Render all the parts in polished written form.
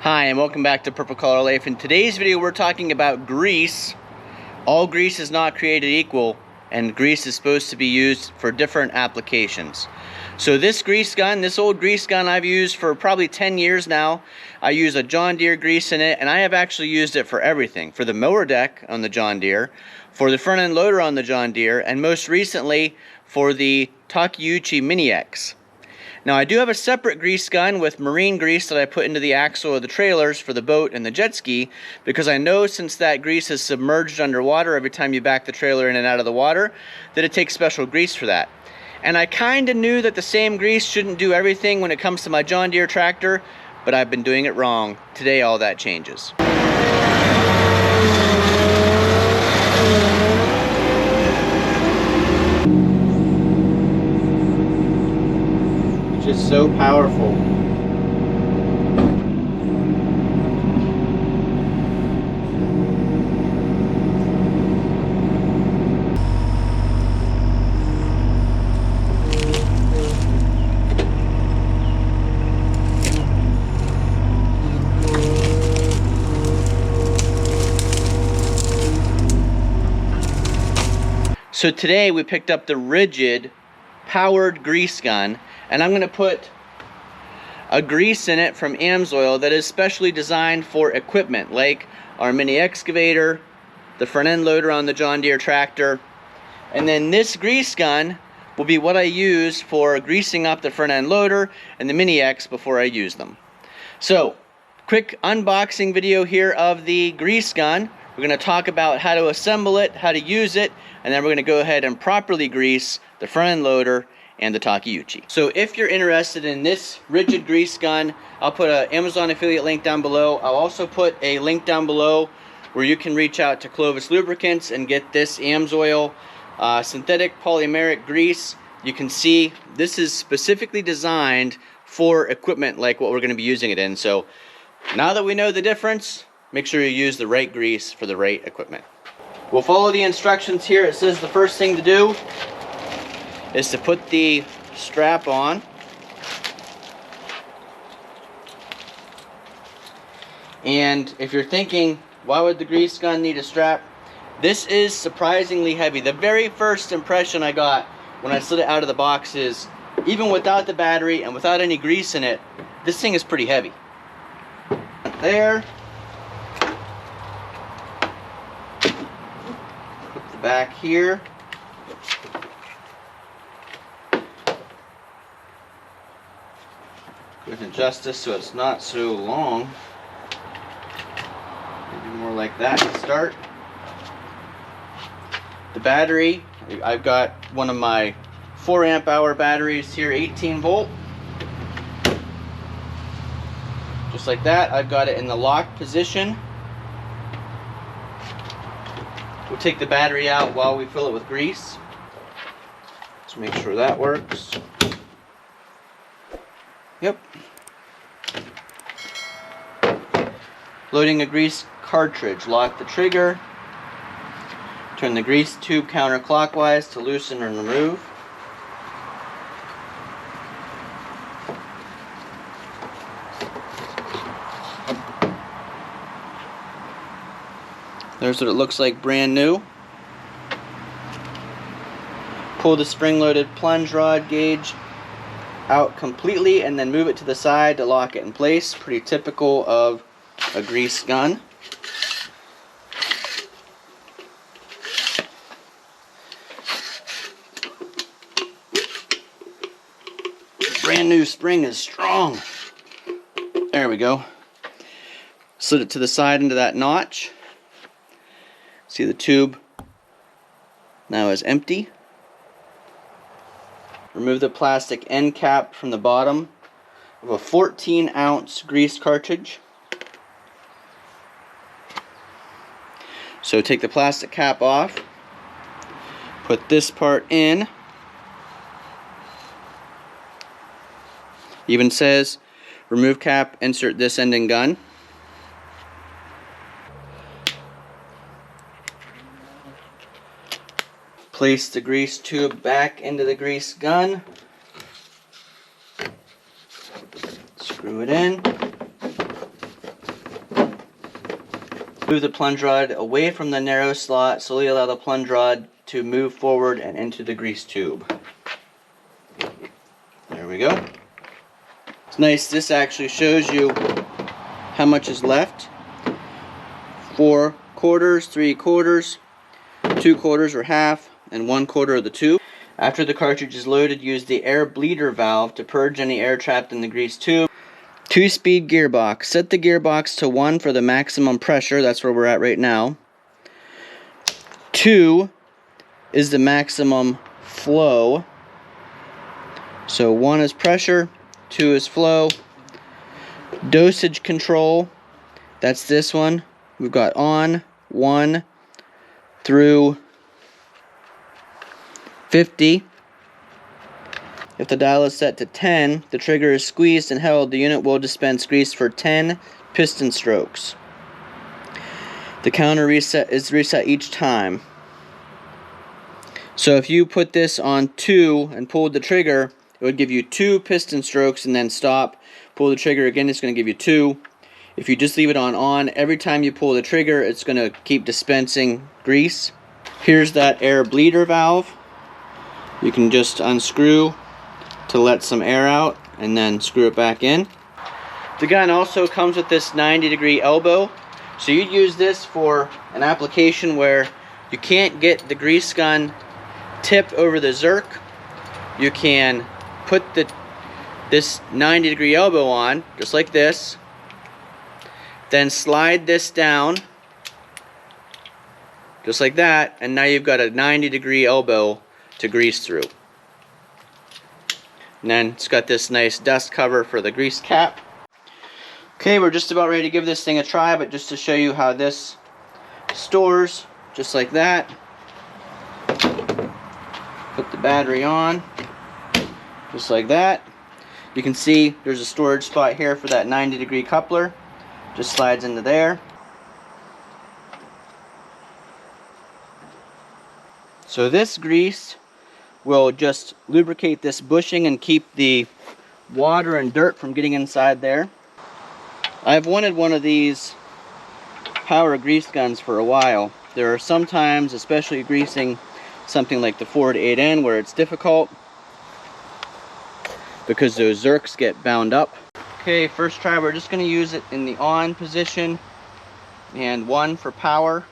Hi, and welcome back to Purple Collar Life. In today's video we're talking about grease. All grease is not created equal, and grease is supposed to be used for different applications. So this grease gun, this old grease gun I've used for probably 10 years now. I use a John Deere grease in it, and I have actually used it for everything. For the mower deck on the John Deere, for the front end loader on the John Deere, and most recently for the Takeuchi mini-X. Now I do have a separate grease gun with marine grease that I put into the axle of the trailers for the boat and the jet ski, because I know since that grease is submerged underwater every time you back the trailer in and out of the water, that it takes special grease for that. And I kinda knew that the same grease shouldn't do everything when it comes to my John Deere tractor, but I've been doing it wrong. Today all that changes. Just so powerful. So today we picked up the Ridgid powered grease gun, and I'm going to put a grease in it from Amsoil that is specially designed for equipment like our mini-excavator, the front end loader on the John Deere tractor, and then this grease gun will be what I use for greasing up the front end loader and the mini-X before I use them. So, quick unboxing video here of the grease gun. We're going to talk about how to assemble it, how to use it, and then we're going to go ahead and properly grease the front end loader and the Takeuchi. So if you're interested in this Ridgid grease gun, I'll put an Amazon affiliate link down below. I'll also put a link down below where you can reach out to Clovis Lubricants and get this Amsoil synthetic polymeric grease. You can see this is specifically designed for equipment like what we're going to be using it in. So now that we know the difference, make sure you use the right grease for the right equipment. We'll follow the instructions here. It says the first thing to do is to put the strap on. And if you're thinking, why would the grease gun need a strap? This is surprisingly heavy. The very first impression I got when I slid it out of the box is, even without the battery and without any grease in it, this thing is pretty heavy. There. Put the back here. We can adjust this so it's not so long. Maybe more like that to start. The battery, I've got one of my 4 amp hour batteries here, 18 volt. Just like that, I've got it in the lock position. We'll take the battery out while we fill it with grease. Let's make sure that works. Yep. Loading a grease cartridge. Lock the trigger. Turn the grease tube counterclockwise to loosen and remove. There's what it looks like brand new. Pull the spring-loaded plunge rod gauge out completely and then move it to the side to lock it in place. Pretty typical of a grease gun. Brand new spring is strong. There we go. Slid it to the side into that notch. See, the tube now is empty. Remove the plastic end cap from the bottom of a 14-ounce grease cartridge. So take the plastic cap off, put this part in. Even says remove cap, insert this end in gun. Place the grease tube back into the grease gun. Screw it in. Move the plunge rod away from the narrow slot, slowly allow the plunge rod to move forward and into the grease tube. There we go. It's nice, this actually shows you how much is left. 4 quarters, 3 quarters, 2 quarters or half, and 1 quarter of the tube. After the cartridge is loaded, use the air bleeder valve to purge any air trapped in the grease tube. 2-speed gearbox. Set the gearbox to 1 for the maximum pressure. That's where we're at right now. 2 is the maximum flow. So 1 is pressure, 2 is flow. Dosage control. That's this one. We've got on 1 through 50. If the dial is set to 10, the trigger is squeezed and held, the unit will dispense grease for 10 piston strokes. The counter reset is reset each time. So if you put this on 2 and pulled the trigger, it would give you 2 piston strokes and then stop. Pull the trigger again, it's going to give you 2. If you just leave it on, every time you pull the trigger, it's going to keep dispensing grease. Here's that air bleeder valve. You can just unscrew to let some air out and then screw it back in. The gun also comes with this 90-degree elbow. So you'd use this for an application where you can't get the grease gun tipped over the zerk. You can put this 90-degree elbow on, just like this. Then slide this down, just like that, and now you've got a 90-degree elbow to grease through. And then it's got this nice dust cover for the grease cap. Okay, we're just about ready to give this thing a try, but just to show you how this stores, just like that. Put the battery on, just like that. You can see there's a storage spot here for that 90-degree coupler. Just slides into there. So this grease will just lubricate this bushing and keep the water and dirt from getting inside there. I've wanted one of these power grease guns for a while. There are some times, especially greasing something like the Ford 8N, where it's difficult because those zerks get bound up. Okay, first try, we're just going to use it in the on position and 1 for power.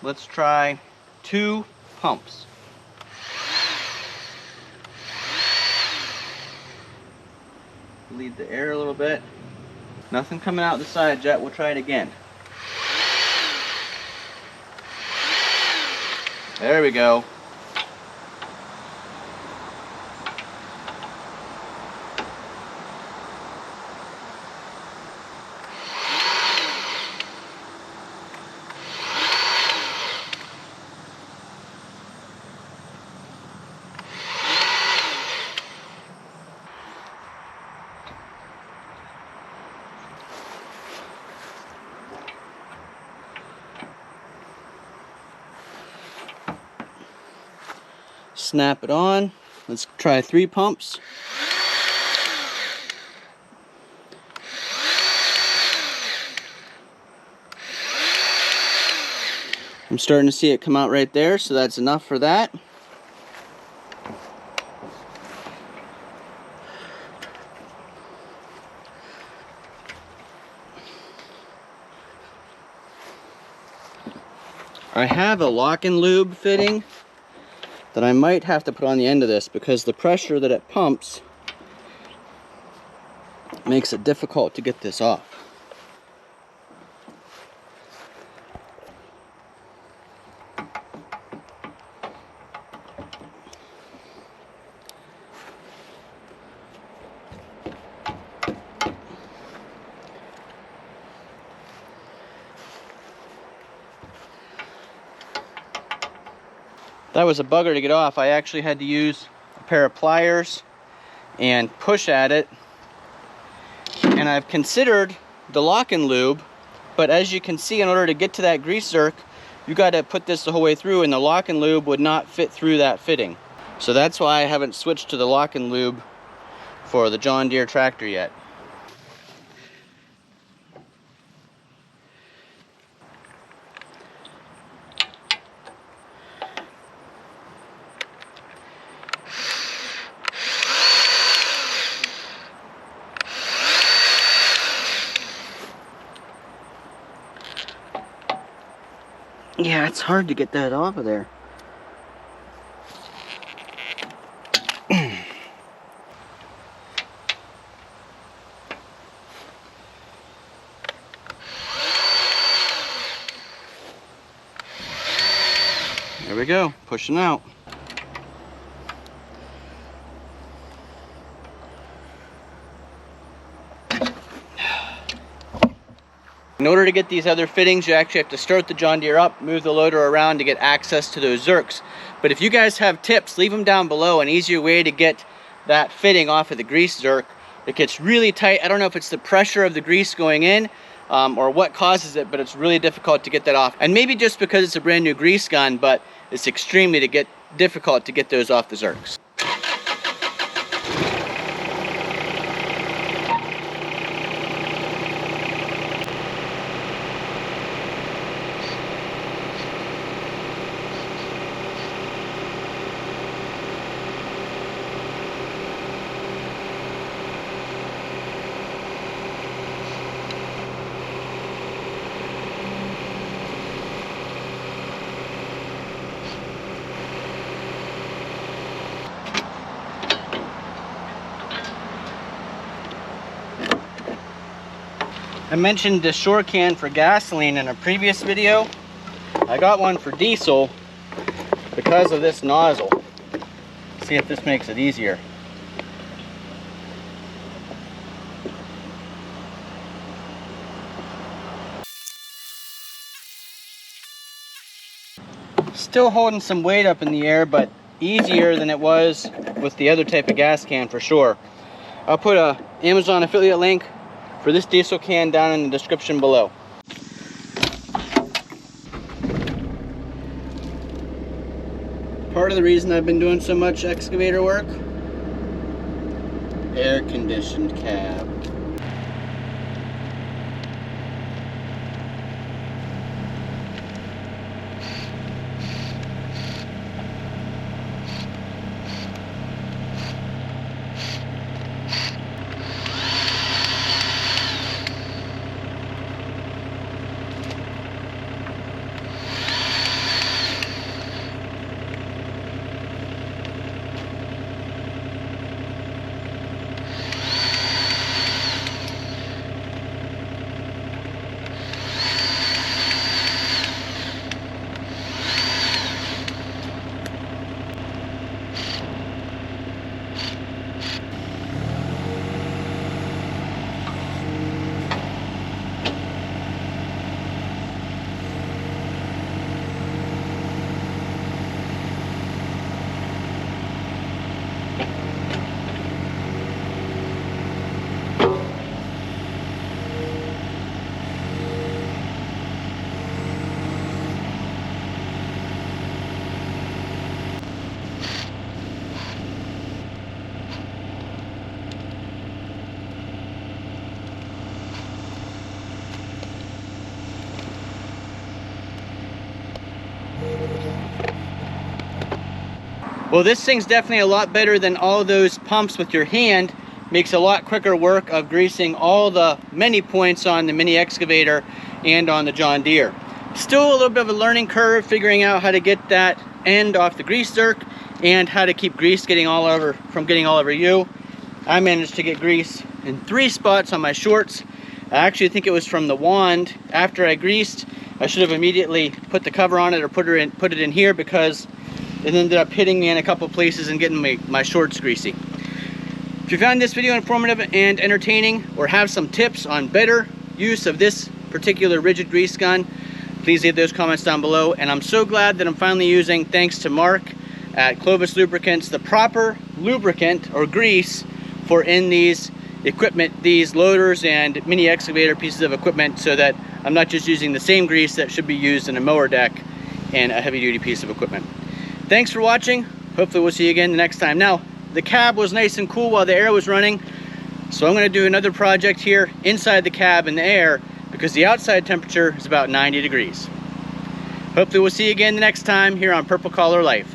Let's try 2 pumps. Lead the air a little bit. Nothing coming out the side yet. We'll try it again. There we go. Snap it on. Let's try 3 pumps. I'm starting to see it come out right there, so that's enough for that. I have a lock-n-lube fitting that I might have to put on the end of this because the pressure that it pumps makes it difficult to get this off. That was a bugger to get off. I actually had to use a pair of pliers and push at it. And I've considered the lock-n-lube, but as you can see, in order to get to that grease zerk, you got to put this the whole way through, and the lock-n-lube would not fit through that fitting. So that's why I haven't switched to the lock-n-lube for the John Deere tractor yet. Yeah, it's hard to get that off of there. There we go, pushing out. In order to get these other fittings, you actually have to start the John Deere up, move the loader around to get access to those zerks. But if you guys have tips, leave them down below. An easier way to get that fitting off of the grease zerk. It gets really tight. I don't know if it's the pressure of the grease going in or what causes it, but it's really difficult to get that off. And maybe just because it's a brand new grease gun, but it's extremely difficult to get those off the zerks. I mentioned the shore can for gasoline in a previous video. I got one for diesel because of this nozzle. Let's see if this makes it easier. Still holding some weight up in the air, but easier than it was with the other type of gas can for sure. I'll put a Amazon affiliate link for this diesel can down in the description below. Part of the reason I've been doing so much excavator work, air-conditioned cab. Well, this thing's definitely a lot better than all those pumps with your hand. Makes a lot quicker work of greasing all the many points on the mini excavator and on the John Deere. Still a little bit of a learning curve figuring out how to get that end off the grease zerk and how to keep grease getting all over you. I managed to get grease in 3 spots on my shorts. I actually think it was from the wand. After I greased, I should have immediately put the cover on it or put it in here because it ended up hitting me in a couple places and getting my shorts greasy. If you found this video informative and entertaining or have some tips on better use of this particular Ridgid grease gun, please leave those comments down below. And I'm so glad that I'm finally using, thanks to Mark at Clovis Lubricants, the proper lubricant or grease for in these equipment, these loaders and mini excavator pieces of equipment, so that I'm not just using the same grease that should be used in a mower deck and a heavy duty piece of equipment. Thanks for watching. Hopefully we'll see you again the next time. Now, the cab was nice and cool while the air was running. So I'm going to do another project here inside the cab in the air because the outside temperature is about 90 degrees. Hopefully we'll see you again the next time here on Purple Collar Life.